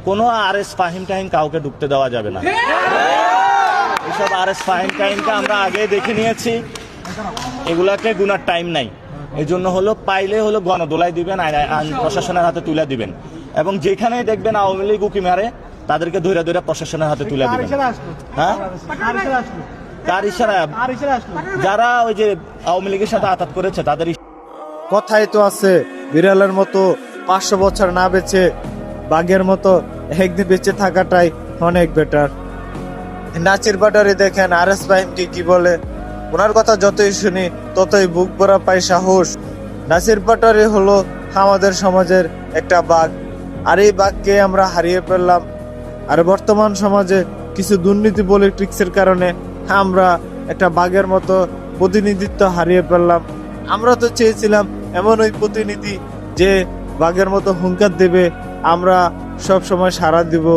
কোনো RS ফাহিম টাহিম কাউকে ঢুকতে দেওয়া যাবে না। এইসব RS ফাহিম টাহিমকে আমরা আগে দেখে নিয়েছি, এগুলাকে গুনার টাইম নাই। এই জন্য হলো পাইলে হলো গণদোলাই দিবেন, আইন প্রশাসনের হাতে তুলে দিবেন, এবং যেখানেই দেখবেন আওয়ামী লীগ উকি মারে তাদেরকে ধরে ধরে প্রশাসনের হাতে তুলে দিবেন। হ্যাঁ, কার ইশারা? যারা ওই যে আওয়ামী লীগের সাথে আঘাত করেছে তাদের কথাই তো আছে, বিড়ালের মতো 500 বছর না বেঁচে বাঘের মতো একদিন বেঁচে থাকাটাই অনেক বেটার। নাচির বাটারে দেখেন RS ফাহিমকে কি বলে, ওনার কথা যতই শুনি ততই বুক ভরা পাই সাহস। নাসির পাটোয়ারি হলো আমাদের সমাজের একটা বাঘ, আর এই বাঘকে আমরা হারিয়ে ফেললাম। আর বর্তমান সমাজে কিছু দুর্নীতি পলিটিক্সের কারণে আমরা একটা বাঘের মতো প্রতিনিধিত্ব হারিয়ে ফেললাম। আমরা তো চেয়েছিলাম এমন ওই প্রতিনিধি যে বাঘের মতো হুঙ্কার দেবে, আমরা সব সময় সাড়া দিব।